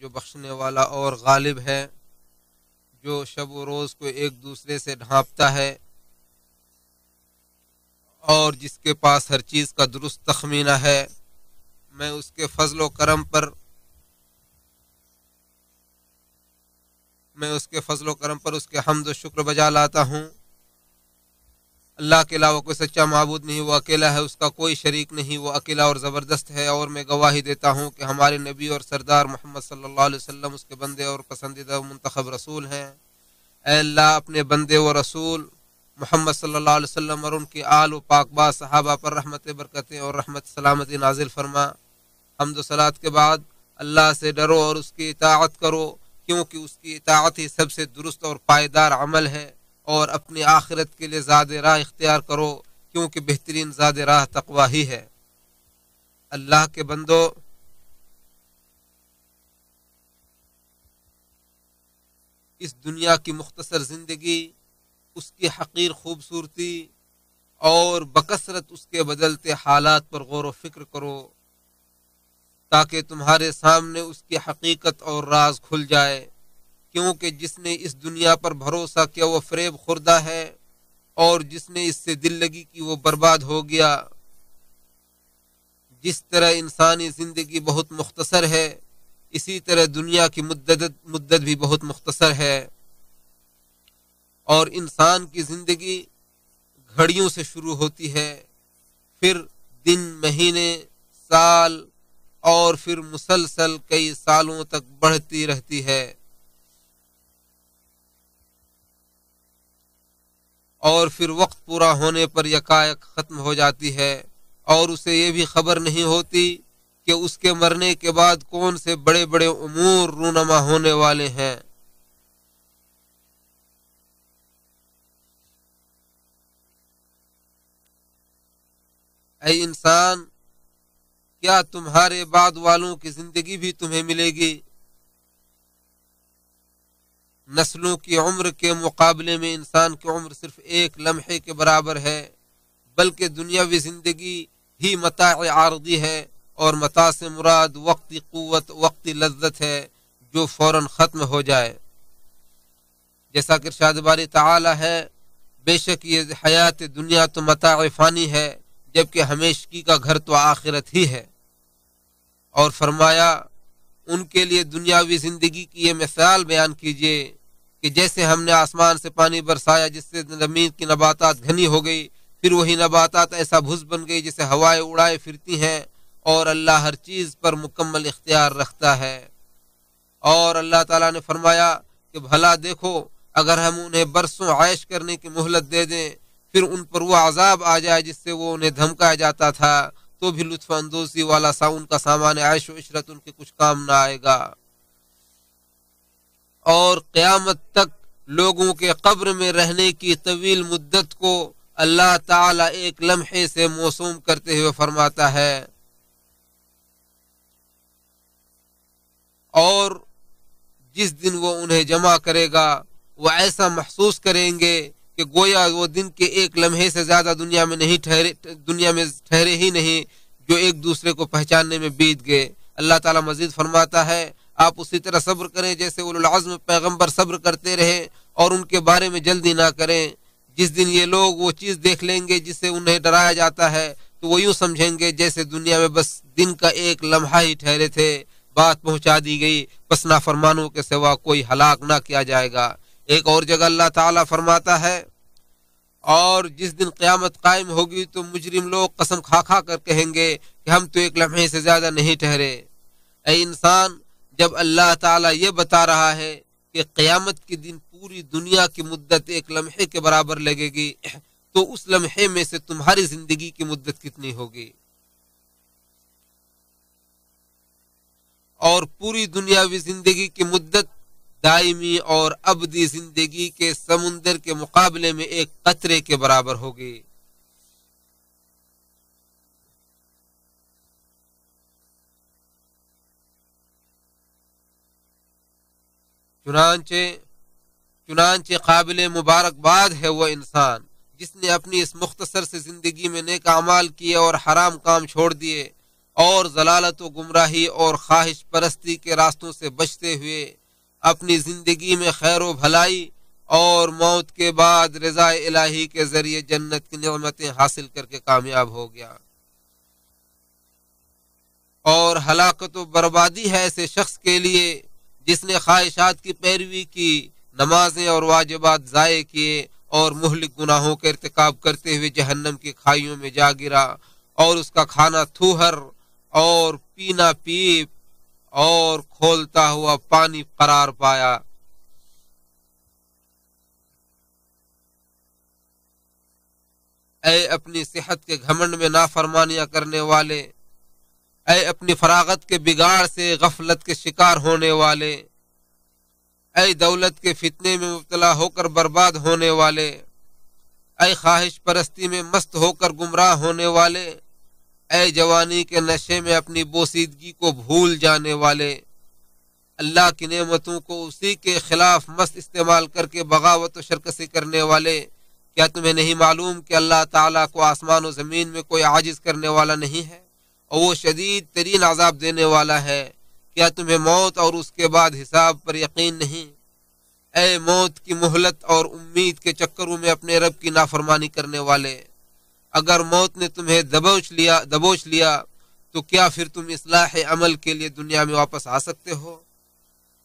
جو بخشنے والا اور غالب ہے، جو شب و روز کو ایک دوسرے سے ڈھانپتا ہے اور جس کے پاس ہر چیز کا درست تخمینہ ہے، میں اس کے فضل و کرم پر اس کے حمد و شکر بجا لاتا ہوں۔ اللہ کے علاوہ کوئی سچا معبود نہیں، وہ اکیلا ہے، اس کا کوئی شریک نہیں، وہ اکیلا اور زبردست ہے۔ اور میں گواہی دیتا ہوں کہ ہمارے نبی اور سردار محمد صلی اللہ علیہ وسلم اس کے بندے اور پسندیدہ منتخب رسول ہیں۔ اے اللہ، اپنے بندے و رسول محمد صلی اللہ علیہ وسلم اور ان کی آل و پاک باز صحابہ پر رحمت برکتیں اور رحمت سلامتی نازل فرما۔ حمد و صلات کے بعد اللہ سے ڈرو اور اس کی اطاعت کرو، کیونکہ اس کی اطاعت ہی سب سے درست اور پائیدار عمل ہے، اور اپنی آخرت کے لیے زاد راہ اختیار کرو، کیونکہ بہترین زاد راہ تقوی ہی ہے۔ اللہ کے بندو، اس دنیا کی مختصر زندگی، اس کی حقیر خوبصورتی اور بکثرت اس کے بدلتے حالات پر غور و فکر کرو، تاکہ تمہارے سامنے اس کی حقیقت اور راز کھل جائے، کیونکہ جس نے اس دنیا پر بھروسہ کیا وہ فریب خوردہ ہے، اور جس نے اس سے دل لگی کی وہ برباد ہو گیا۔ جس طرح انسانی زندگی بہت مختصر ہے، اسی طرح دنیا کی مدت بھی بہت مختصر ہے، اور انسان کی زندگی گھڑیوں سے شروع ہوتی ہے، پھر دن، مہینے، سال، اور پھر مسلسل کئی سالوں تک بڑھتی رہتی ہے، اور پھر وقت پورا ہونے پر یکایک ختم ہو جاتی ہے، اور اسے یہ بھی خبر نہیں ہوتی کہ اس کے مرنے کے بعد کون سے بڑے بڑے امور رونما ہونے والے ہیں۔ اے انسان، کیا تمہارے بعد والوں کی زندگی بھی تمہیں ملے گی؟ نسلوں کی عمر کے مقابلے میں انسان کی عمر صرف ایک لمحے کے برابر ہے، بلکہ دنیاوی زندگی ہی متاع عارضی ہے، اور متاع سے مراد وقتی قوت، وقتی لذت ہے جو فوراً ختم ہو جائے۔ جیسا کہ ارشاد باری تعالی ہے، بے شک یہ حیات دنیا تو متاع فانی ہے، جبکہ ہمیشگی کا گھر تو آخرت ہی ہے۔ اور فرمایا، ان کے لیے دنیاوی زندگی کی یہ مثال بیان کیجئے کہ جیسے ہم نے آسمان سے پانی برسایا جس سے زمین کی نباتات گھنی ہو گئی، پھر وہی نباتات ایسا بھس بن گئی جسے ہوائیں اڑائے پھرتی ہیں، اور اللہ ہر چیز پر مکمل اختیار رکھتا ہے۔ اور اللہ تعالیٰ نے فرمایا کہ بھلا دیکھو، اگر ہم انہیں برسوں عیش کرنے کی مہلت دے دیں، پھر ان پر وہ عذاب آ جائے جس سے وہ انہیں دھمکایا جاتا تھا، تو بھی لطف اندوزی والا سا ان کا سامان عیش و عشرت ان کے کچھ کام نہ آئے گا۔ اور قیامت تک لوگوں کے قبر میں رہنے کی طویل مدت کو اللہ تعالی ایک لمحے سے موسوم کرتے ہوئے فرماتا ہے، اور جس دن وہ انہیں جمع کرے گا وہ ایسا محسوس کریں گے کہ گویا وہ دن کے ایک لمحے سے زیادہ دنیا میں ٹھہرے ہی نہیں، جو ایک دوسرے کو پہچاننے میں بیت گئے۔ اللہ تعالیٰ مزید فرماتا ہے، آپ اسی طرح صبر کریں جیسے اولو العزم پیغمبر صبر کرتے رہے، اور ان کے بارے میں جلدی نہ کریں۔ جس دن یہ لوگ وہ چیز دیکھ لیں گے جس سے انہیں ڈرایا جاتا ہے، تو وہ یوں سمجھیں گے جیسے دنیا میں بس دن کا ایک لمحہ ہی ٹھہرے تھے، بات پہنچا دی گئی، بس نافرمانوں کے سوا کوئی ہلاک نہ کیا جائے گا۔ ایک اور جگہ اللہ تعالیٰ فرماتا ہے، اور جس دن قیامت قائم ہوگی تو مجرم لوگ قسم کھا کھا کر کہیں گے کہ ہم تو ایک لمحے سے زیادہ نہیں ٹھہرے۔ اے انسان، جب اللہ تعالیٰ یہ بتا رہا ہے کہ قیامت کے دن پوری دنیا کی مدت ایک لمحے کے برابر لگے گی، تو اس لمحے میں سے تمہاری زندگی کی مدت کتنی ہوگی؟ اور پوری دنیاوی زندگی کی مدت دائمی اور ابدی زندگی کے سمندر کے مقابلے میں ایک قطرے کے برابر ہوگی۔ چنانچہ قابل مبارکباد ہے وہ انسان جس نے اپنی اس مختصر سے زندگی میں نیک اعمال کیے اور حرام کام چھوڑ دیے، اور ضلالت و گمراہی اور خواہش پرستی کے راستوں سے بچتے ہوئے اپنی زندگی میں خیر و بھلائی اور موت کے بعد رضا الہی کے ذریعے جنت کی نعمتیں حاصل کر کے کامیاب ہو گیا۔ اور ہلاکت و بربادی ہے ایسے شخص کے لیے جس نے خواہشات کی پیروی کی، نمازیں اور واجبات ضائع کیے اور مہلک گناہوں کا ارتکاب کرتے ہوئے جہنم کی کھائیوں میں جا گرا، اور اس کا کھانا تھوہر اور پینا پیپ اور کھولتا ہوا پانی قرار پایا۔ اے اپنی صحت کے گھمنڈ میں نافرمانیاں کرنے والے، اے اپنی فراغت کے بگاڑ سے غفلت کے شکار ہونے والے، اے دولت کے فتنے میں مبتلا ہو کر برباد ہونے والے، اے خواہش پرستی میں مست ہو کر گمراہ ہونے والے، اے جوانی کے نشے میں اپنی بوسیدگی کو بھول جانے والے، اللہ کی نعمتوں کو اسی کے خلاف مست استعمال کر کے بغاوت و شرکسی کرنے والے، کیا تمہیں نہیں معلوم کہ اللہ تعالیٰ کو آسمان و زمین میں کوئی عاجز کرنے والا نہیں ہے اور وہ شدید ترین عذاب دینے والا ہے؟ کیا تمہیں موت اور اس کے بعد حساب پر یقین نہیں؟ اے موت کی مہلت اور امید کے چکروں میں اپنے رب کی نافرمانی کرنے والے، اگر موت نے تمہیں دبوچ لیا تو کیا پھر تم اصلاح عمل کے لیے دنیا میں واپس آ سکتے ہو؟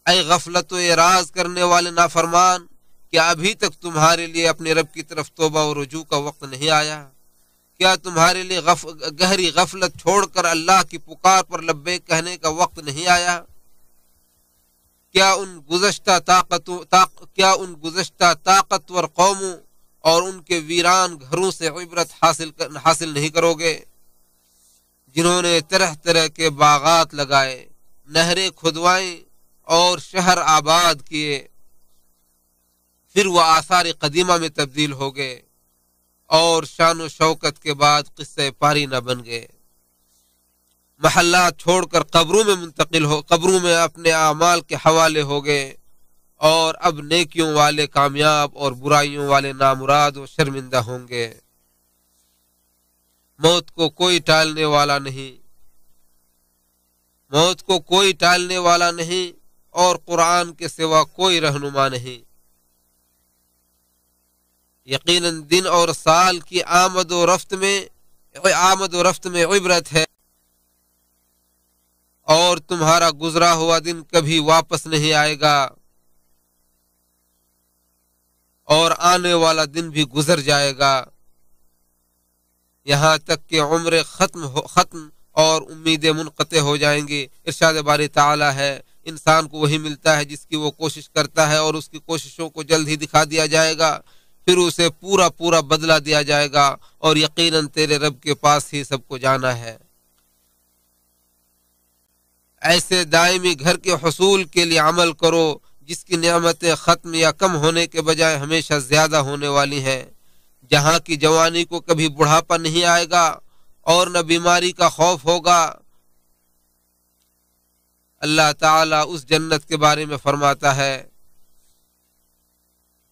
اے غفلت و اعراض کرنے والے نافرمان، کیا ابھی تک تمہارے لیے اپنے رب کی طرف توبہ و رجوع کا وقت نہیں آیا؟ کیا تمہارے لیے گہری غفلت چھوڑ کر اللہ کی پکار پر لبیک کہنے کا وقت نہیں آیا؟ کیا ان گزشتہ طاقتور قوموں اور ان کے ویران گھروں سے عبرت حاصل نہیں کرو گے، جنہوں نے طرح طرح کے باغات لگائے، نہریں کھدوائیں اور شہر آباد کیے، پھر وہ آثار قدیمہ میں تبدیل ہو گئے اور شان و شوکت کے بعد قصہ پاری نہ بن گئے، محلات چھوڑ کر قبروں میں اپنے اعمال کے حوالے ہو گئے، اور اب نیکیوں والے کامیاب اور برائیوں والے نامراد و شرمندہ ہوں گے۔ موت کو کوئی ٹالنے والا نہیں اور قرآن کے سوا کوئی رہنما نہیں۔ یقیناً دن اور سال کی آمد و رفت میں عبرت ہے، اور تمہارا گزرا ہوا دن کبھی واپس نہیں آئے گا، اور آنے والا دن بھی گزر جائے گا، یہاں تک کہ عمر ختم اور امیدیں منقطع ہو جائیں گی۔ ارشاد باری تعالی ہے، انسان کو وہی ملتا ہے جس کی وہ کوشش کرتا ہے، اور اس کی کوششوں کو جلد ہی دکھا دیا جائے گا، پھر اسے پورا بدلہ دیا جائے گا، اور یقیناً تیرے رب کے پاس ہی سب کو جانا ہے۔ ایسے دائمی گھر کے حصول کے لیے عمل کرو جس کی نعمتیں ختم یا کم ہونے کے بجائے ہمیشہ زیادہ ہونے والی ہیں، جہاں کی جوانی کو کبھی بڑھاپا نہیں آئے گا اور نہ بیماری کا خوف ہوگا۔ اللہ تعالیٰ اس جنت کے بارے میں فرماتا ہے،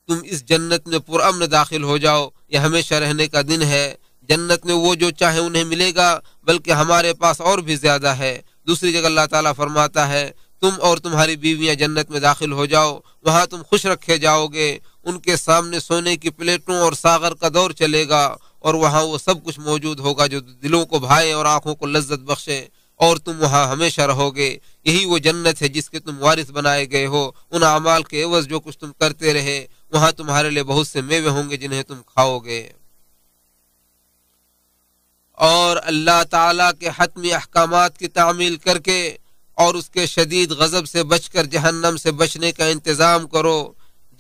تم اس جنت میں پرامن داخل ہو جاؤ، یہ ہمیشہ رہنے کا دن ہے، جنت میں وہ جو چاہے انہیں ملے گا، بلکہ ہمارے پاس اور بھی زیادہ ہے۔ دوسری جگہ اللہ تعالیٰ فرماتا ہے، تم اور تمہاری بیویاں جنت میں داخل ہو جاؤ، وہاں تم خوش رکھے جاؤ گے، ان کے سامنے سونے کی پلیٹوں اور ساغر کا دور چلے گا، اور وہاں وہ سب کچھ موجود ہوگا جو دلوں کو بھائے اور آنکھوں کو لذت بخشے، اور تم وہاں ہمیشہ رہو گے۔ یہی وہ جنت ہے جس کے تم وارث بنائے گئے ہو، ان اعمال کے عوض جو کچھ تم کرتے رہے، وہاں تمہارے لیے بہت سے میوے ہوں گے جنہیں تم کھاؤ گے۔ اور اللہ تعالیٰ کے حتمی احکامات کی تعمیل کر کے اور اس کے شدید غضب سے بچ کر جہنم سے بچنے کا انتظام کرو،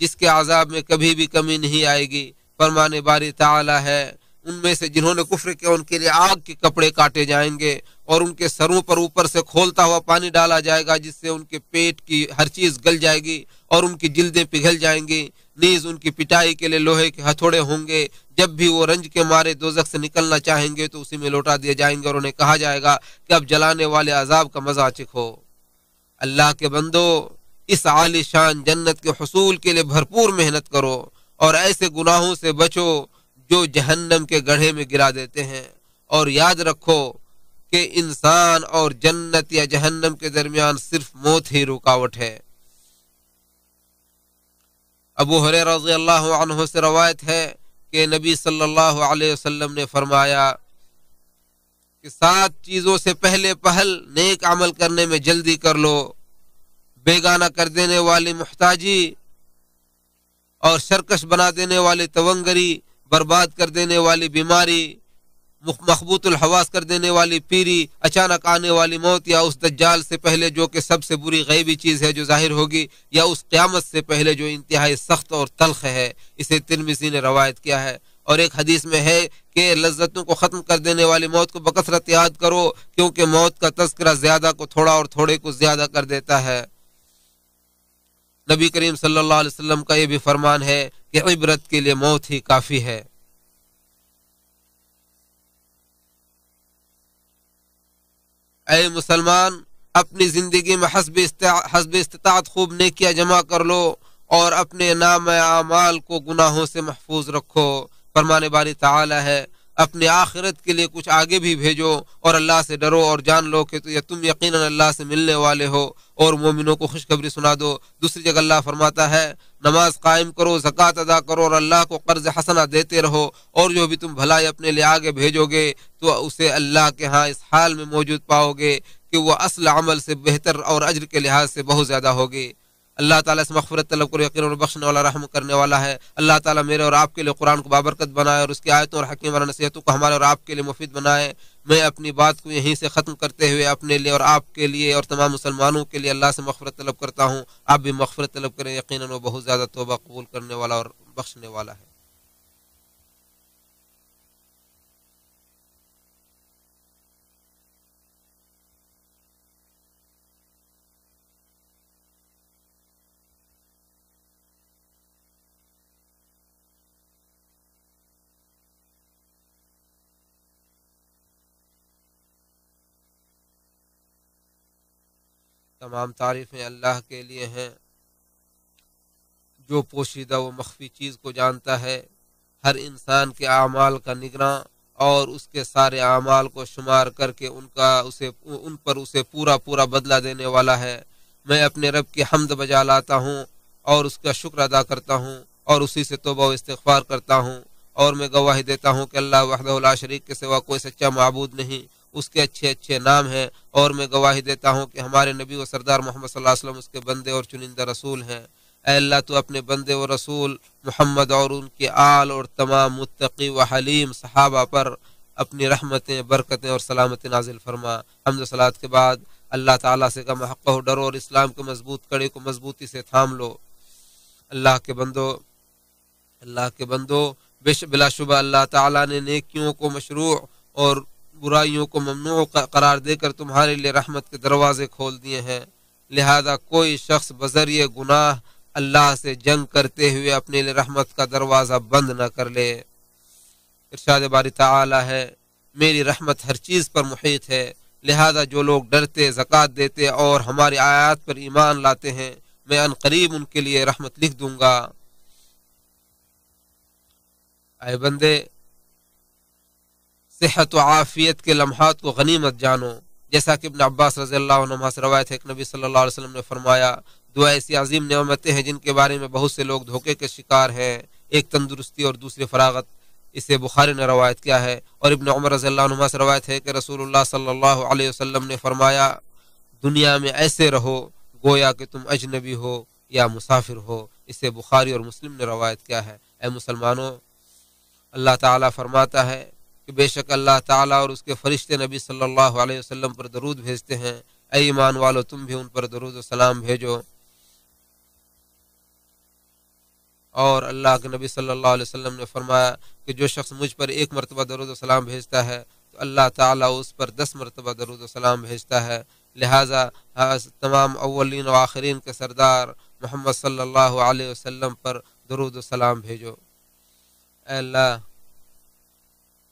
جس کے عذاب میں کبھی بھی کمی نہیں آئے گی۔ فرمان باری تعالیٰ ہے، ان میں سے جنہوں نے کفر کیا ان کے لیے آگ کے کپڑے کاٹے جائیں گے، اور ان کے سروں پر اوپر سے کھولتا ہوا پانی ڈالا جائے گا، جس سے ان کے پیٹ کی ہر چیز گل جائے گی اور ان کی جلدیں پگھل جائیں گی۔ نیز ان کی پٹائی کے لیے لوہے کے ہتھوڑے ہوں گے، جب بھی وہ رنج کے مارے دوزخ سے نکلنا چاہیں گے تو اسی میں لوٹا دیے جائیں گے، اور انہیں کہا جائے گا کہ اب جلانے والے عذاب کا مزہ چکھو۔ اللہ کے بندو، اس عالی شان جنت کے حصول کے لیے بھرپور محنت کرو، اور ایسے گناہوں سے بچو جو جہنم کے گڑھے میں گرا دیتے ہیں، اور یاد رکھو کہ انسان اور جنت یا جہنم کے درمیان صرف موت ہی رکاوٹ ہے۔ ابو ہریرہ رضی اللہ عنہ سے روایت ہے کہ نبی صلی اللہ علیہ وسلم نے فرمایا کہ 7 چیزوں سے پہلے پہل نیک عمل کرنے میں جلدی کر لو: بیگانہ کر دینے والی محتاجی اور سرکش بنا دینے والی تونگری، برباد کر دینے والی بیماری، مخبوط الحواس کر دینے والی پیری، اچانک آنے والی موت، یا اس دجال سے پہلے جو کہ سب سے بری غیبی چیز ہے جو ظاہر ہوگی، یا اس قیامت سے پہلے جو انتہائی سخت اور تلخ ہے۔ اسے ترمذی نے روایت کیا ہے۔ اور ایک حدیث میں ہے کہ لذتوں کو ختم کر دینے والی موت کو بکثرت یاد کرو، کیونکہ موت کا تذکرہ زیادہ کو تھوڑا اور تھوڑے کو زیادہ کر دیتا ہے۔ نبی کریم صلی اللہ علیہ وسلم کا یہ بھی فرمان ہے کہ عبرت کے لیے موت ہی کافی ہے۔ اے مسلمان، اپنی زندگی میں حسب استطاعت خوب نیکیاں جمع کر لو اور اپنے نام اعمال کو گناہوں سے محفوظ رکھو۔ فرمان باری تعالی ہے، اپنی آخرت کے لیے کچھ آگے بھی بھیجو اور اللہ سے ڈرو اور جان لو کہ تم یقیناً اللہ سے ملنے والے ہو، اور مومنوں کو خوشخبری سنا دو۔ دوسری جگہ اللہ فرماتا ہے، نماز قائم کرو، زکوٰۃ ادا کرو اور اللہ کو قرض حسنہ دیتے رہو، اور جو بھی تم بھلائی اپنے لیے آگے بھیجو گے تو اسے اللہ کے ہاں اس حال میں موجود پاؤ گے کہ وہ اصل عمل سے بہتر اور اجر کے لحاظ سے بہت زیادہ ہوگی۔ اللہ تعالیٰ سے مغفرت طلب کرو، یقیناً بخشنے والا رحم کرنے والا ہے۔ اللہ تعالیٰ میرے اور آپ کے لیے قرآن کو بابرکت بنائے اور اس کی آیتوں اور حکیم اور نصیحتوں کو ہمارے اور آپ کے لیے مفید بنائے۔ میں اپنی بات کو یہیں سے ختم کرتے ہوئے اپنے لیے اور آپ کے لیے اور تمام مسلمانوں کے لیے اللہ سے مغفرت طلب کرتا ہوں۔ آپ بھی مغفرت طلب کریں، یقیناً وہ بہت زیادہ توبہ قبول کرنے والا اور بخشنے والا ہے۔ تمام تعریفیں اللہ کے لیے ہیں جو پوشیدہ و مخفی چیز کو جانتا ہے، ہر انسان کے اعمال کا نگراں اور اس کے سارے اعمال کو شمار کر کے ان پر اسے پورا پورا بدلہ دینے والا ہے۔ میں اپنے رب کی حمد بجا لاتا ہوں اور اس کا شکر ادا کرتا ہوں اور اسی سے توبہ و استغفار کرتا ہوں، اور میں گواہی دیتا ہوں کہ اللہ وحدہ لا شریک کے سوا کوئی سچا معبود نہیں، اس کے اچھے اچھے نام ہیں، اور میں گواہی دیتا ہوں کہ ہمارے نبی و سردار محمد صلی اللہ علیہ وسلم اس کے بندے اور چنندہ رسول ہیں۔ اے اللہ، تو اپنے بندے و رسول محمد اور ان کے آل اور تمام متقی و حلیم صحابہ پر اپنی رحمتیں، برکتیں اور سلامتی نازل فرما۔ حمد و صلوات کے بعد اللہ تعالیٰ سے کہا، حق و ڈرو اور اسلام کے مضبوط کڑے کو مضبوطی سے تھام لو۔ اللہ کے بندو، بلا شبہ اللہ تعالیٰ نے نیکیوں کو مشروع اور برائیوں کو ممنوع قرار دے کر تمہارے لیے رحمت کے دروازے کھول دیے ہیں، لہذا کوئی شخص بذریعہ گناہ اللہ سے جنگ کرتے ہوئے اپنے لیے رحمت کا دروازہ بند نہ کر لے۔ ارشاد باری تعالی ہے، میری رحمت ہر چیز پر محیط ہے، لہذا جو لوگ ڈرتے، زکوٰۃ دیتے اور ہماری آیات پر ایمان لاتے ہیں، میں ان قریب ان کے لیے رحمت لکھ دوں گا۔ اے بندے، صحت و عافیت کے لمحات کو غنیمت جانو، جیسا کہ ابن عباس رضی اللہ عنہ سے روایت ہے کہ نبی صلی اللہ علیہ وسلم نے فرمایا، دو ایسی عظیم نعمتیں ہیں جن کے بارے میں بہت سے لوگ دھوکے کے شکار ہیں، ایک تندرستی اور دوسری فراغت۔ اسے بخاری نے روایت کیا ہے، اور ابن عمر رضی اللہ عنہ سے روایت ہے کہ رسول اللہ صلی اللہ علیہ وسلم نے فرمایا، دنیا میں ایسے رہو گویا کہ تم اجنبی ہو یا مسافر ہو۔ اسے بخاری اور مسلم نے روایت کیا ہے۔ اے مسلمانوں، اللہ تعالیٰ فرماتا ہے کہ بے شک اللہ تعالیٰ اور اس کے فرشتے نبی صلی اللہ علیہ وسلم پر درود بھیجتے ہیں۔ اے ایمان والو، تم بھی ان پر درود و سلام بھیجو۔ اور اللہ کے نبی صلی اللہ علیہ وسلم نے فرمایا کہ جو شخص مجھ پر 1 مرتبہ درود و سلام بھیجتا ہے تو اللہ تعالیٰ اس پر 10 مرتبہ درود و سلام بھیجتا ہے۔ لہٰذا تمام اولین و آخرین کے سردار محمد صلی اللہ علیہ وسلم پر درود و سلام بھیجو۔ اے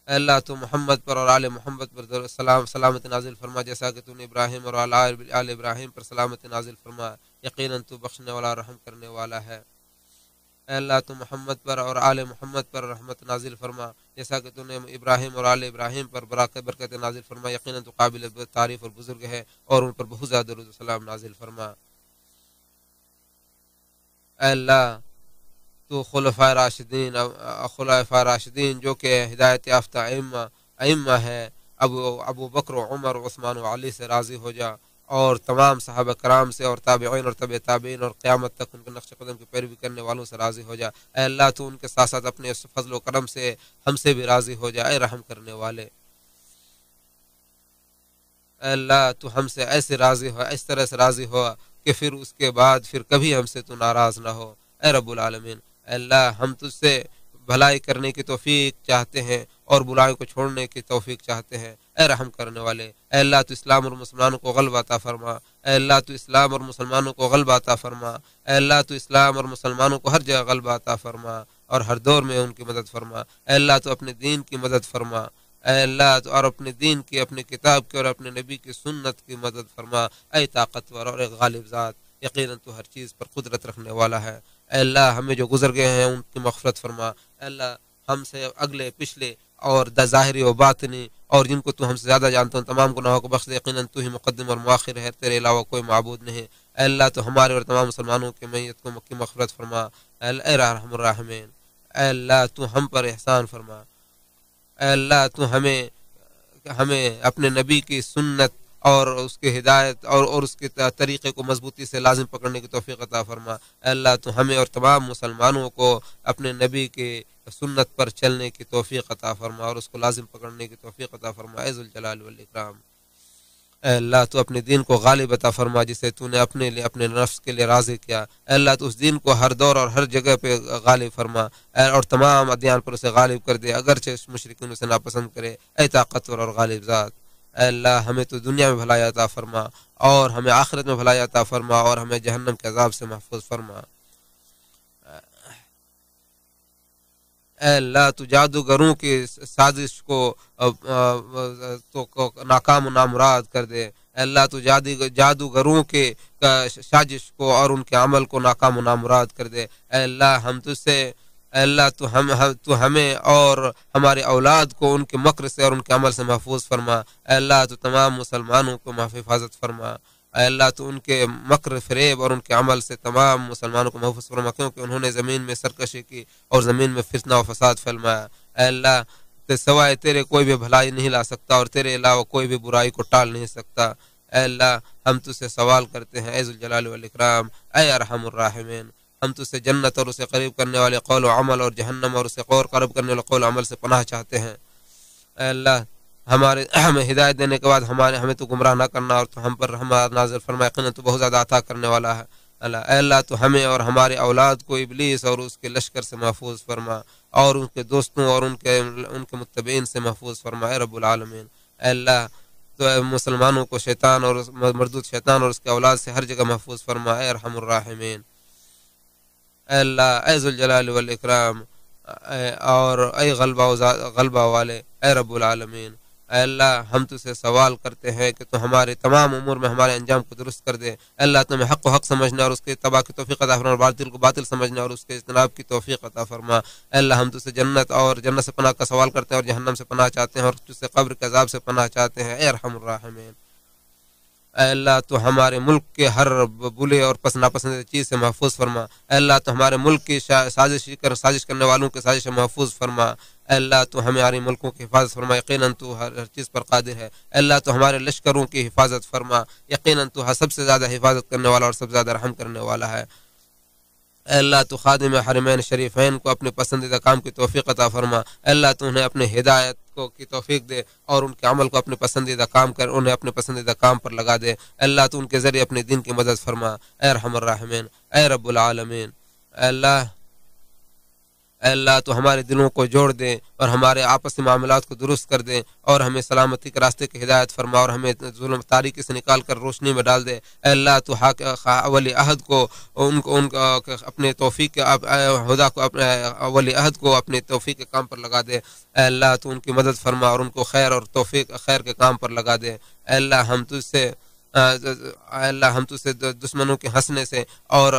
اللہ تو محمد پر اور آل محمد پر سلامت نازل فرما، جیسا کہ تو نے ابراہیم اور آل ابراہیم پر سلامت نازل فرما، یقیناً تو بخشنے والا رحم کرنے والا ہے۔ اے اللہ تو محمد پر اور آل محمد پر رحمت نازل فرما، جیسا کہ تو نے ابراہیم اور آل ابراہیم پر برکت نازل فرما، یقیناً تو قابل تعریف اور بزرگ ہے اور ان پر بہت زیادہ درود و سلام نازل فرما۔ اے اللہ تو خلفائے راشدین جو کہ ہدایت یافتہ ائمہ ہے، ابو بکر و عمر و عثمان و علی سے راضی ہو جا، اور تمام صحابہ کرام سے اور تابعین اور تبع تابعین اور قیامت تک ان کے نقش قدم کی پیروی کرنے والوں سے راضی ہو جا۔ اے اللہ تو ان کے ساتھ ساتھ اپنے فضل و کرم سے ہم سے بھی راضی ہو جا، اے رحم کرنے والے۔ اے اللہ تو ہم سے ایسے راضی ہو، اس طرح سے راضی ہو کہ پھر اس کے بعد پھر کبھی ہم سے تو ناراض نہ ہو، اے رب العالمین۔ اے اللہ ہم تجھ سے بھلائی کرنے کی توفیق چاہتے ہیں اور برائی کو چھوڑنے کی توفیق چاہتے ہیں، اے رحم کرنے والے۔ اے اللہ تو اسلام اور مسلمانوں کو غلبہ عطا فرما، اے اللہ تو اسلام اور مسلمانوں کو غلبہ عطا فرما، اے اللہ تو اسلام اور مسلمانوں کو ہر جگہ غلبہ عطا فرما اور ہر دور میں ان کی مدد فرما۔ اے اللہ تو اپنے دین کی مدد فرما، اے اللہ تو اور اپنے دین کی، اپنے کتاب کی اور اپنے نبی کی سنت کی مدد فرما، اے طاقتور اور غالب ذات، یقیناً تو ہر چیز پر قدرت رکھنے والا ہے۔ اے اللہ ہمیں جو گزر گئے ہیں ان کی مغفرت فرما، اے اللہ ہم سے اگلے پچھلے اور ظاہری و باطنی اور جن کو تو ہم سے زیادہ جانتا ہوں تمام گناہوں کو بخش دے، یقیناً تو ہی مقدم اور مؤخر ہے، تیرے علاوہ کوئی معبود نہیں۔ اے اللہ تو ہمارے اور تمام مسلمانوں کے میت کو کی مغفرت فرما، اے رحم الراحمین۔ اے اللہ تو ہم پر احسان فرما، اے اللہ تو ہمیں اپنے نبی کی سنت اور اس کی ہدایت اور اس کے طریقے کو مضبوطی سے لازم پکڑنے کی توفیق عطا فرما۔ اے اللہ تو ہمیں اور تمام مسلمانوں کو اپنے نبی کے سنت پر چلنے کی توفیق عطا فرما اور اس کو لازم پکڑنے کی توفیق عطا فرما، اے ذوالجلال والاکرام۔ اے اللہ تو اپنے دین کو غالب عطا فرما جسے تو نے اپنے لیے اپنے نفس کے لیے راضی کیا، اے اللہ تو اس دین کو ہر دور اور ہر جگہ پہ غالب فرما اور تمام ادیان پر اسے غالب کر دے، اگرچہ مشرکین اسے ناپسند کرے، اے طاقتور اور غالب ذات۔ اے اللہ ہمیں تو دنیا میں بھلائی عطا فرما اور ہمیں آخرت میں بھلائی عطا فرما اور ہمیں جہنم کے عذاب سے محفوظ فرما۔ اے اللہ تو جادوگروں کی سازش کو ناکام و نامراد کر دے، اے اللہ تو جادوگروں کے سازش کو اور ان کے عمل کو ناکام و نامراد کر دے۔ اے اللہ ہم تجھ سے، اے اللہ تو ہمیں اور ہمارے اولاد کو ان کے مکر سے اور ان کے عمل سے محفوظ فرما، اے اللہ تو تمام مسلمانوں کو حفاظت فرما، اے اللہ تو ان کے مکر فریب اور ان کے عمل سے تمام مسلمانوں کو محفوظ فرما، کیونکہ انہوں نے زمین میں سرکشی کی اور زمین میں فتنہ و فساد پھیلمایا۔ اے اللہ سوائے تیرے کوئی بھی بھلائی نہیں لا سکتا اور تیرے علاوہ کوئی بھی برائی کو ٹال نہیں سکتا۔ اے اللہ ہم تجھ سے سوال کرتے ہیں، اے ذوالجلال والاکرام، اے ارحم الراحمین، ہم تجھ سے جنت اور اسے قریب کرنے والے قول و عمل اور جہنم اور اسے اور قرب کرنے والے قول و عمل سے پناہ چاہتے ہیں۔ اے اللہ ہمیں ہدایت دینے کے بعد ہمیں تو گمراہ نہ کرنا اور تو ہم پر رحمت نازل فرما، یقیناً تو بہت زیادہ عطا کرنے والا ہے۔ اے اللہ تو ہمیں اور ہمارے اولاد کو ابلیس اور اس کے لشکر سے محفوظ فرما اور ان کے دوستوں اور ان کے متبعین سے محفوظ فرما، اے رب العالمین۔ اے اللہ تو مسلمانوں کو شیطان اور مردود شیطان اور اس کے اولاد سے ہر جگہ محفوظ فرما، اے ارحم الراحمین۔ اے اللہ اے ذوالجلال والاکرام اور اے غلبہ والے، اے رب العالمین۔ اے اللہ ہم تجھ سے سوال کرتے ہیں کہ تو ہمارے تمام امور میں ہمارے انجام کو درست کر دے۔ اے اللہ تمہیں حق و حق سمجھنا اور اس کے اتباع کی توفیق عطا فرما اور باطل کو باطل سمجھنا اور اس کے اجتناب کی توفیق عطا فرما۔ اے اللہ ہم تجھ سے جنت سے پناہ کا سوال کرتے ہیں اور جہنم سے پناہ چاہتے ہیں اور تجھ سے قبر کے عذاب سے پناہ چاہتے ہیں، اے ارحم الراحمین۔ اے اللہ تو ہمارے ملک کے ہر بلے اور ناپسندیدہ چیز سے محفوظ فرما۔ اے اللہ تو ہمارے ملک کی سازش کرنے والوں کی سازش سے محفوظ فرما۔ اے اللہ تو ہمارے ملکوں کی حفاظت فرما، یقیناً تو ہر چیز پر قادر ہے۔ اے اللہ تو ہمارے لشکروں کی حفاظت فرما، یقیناً تو سب سے زیادہ حفاظت کرنے والا اور سب سے زیادہ رحم کرنے والا ہے۔ اے اللہ تو خادم حرمین شریفین کو اپنے پسندیدہ کام کی توفیق عطا فرما۔ اے اللہ تو انہیں اپنے ہدایت کی توفیق دے اور ان کے عمل کو اپنے پسندیدہ کام کر انہیں اپنے پسندیدہ کام پر لگا دے۔ اے اللہ تو ان کے ذریعے اپنے دین کی مدد فرما، اے ارحم الراحمین، اے رب العالمین۔ اے اللہ تو ہمارے دلوں کو جوڑ دے اور ہمارے آپسی معاملات کو درست کر دے اور ہمیں سلامتی کے راستے کی ہدایت فرما اور ہمیں ظلم تاریکی سے نکال کر روشنی میں ڈال دے۔ اے اللہ تو ولی عہد کو اپنے توفیق خدا کو اپنے ولی عہد کو اپنے توفیق کے کام پر لگا دے۔ اے اللہ تو ان کی مدد فرما اور ان کو خیر اور توفیق خیر کے کام پر لگا دے۔ اے اللہ ہم تجھ سے اللہ ہم تو سے دشمنوں کے ہنسنے سے اور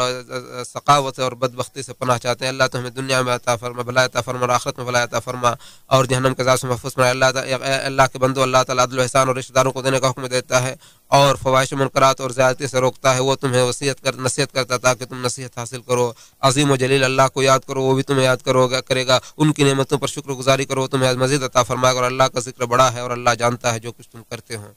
ثقاوت اور بدبختی سے پناہ چاہتے ہیں. اللہ تو ہمیں دنیا میں عطا فرما بھلائی عطا فرما اور آخرت میں بھلائی عطا فرما اور جہنم کے عذاب سے محفوظ فرما. اللہ کے بندو اللہ تعالیٰ عدل و احسان اور رشتہ داروں کو دینے کا حکم دیتا ہے اور فواحش و منکرات اور زیادتی سے روکتا ہے. وہ تمہیں نصیحت کرتا تاکہ تم نصیحت حاصل کرو. عظیم و جلیل اللہ کو یاد کرو وہ بھی تمہیں یاد کرے گا. ان کی نعمتوں پر شکر گزاری کرو تمہیں مزید عطا فرمائے گا. اور اللہ کا ذکر بڑا ہے اور اللہ جانتا ہے جو کچھ تم کرتے ہو.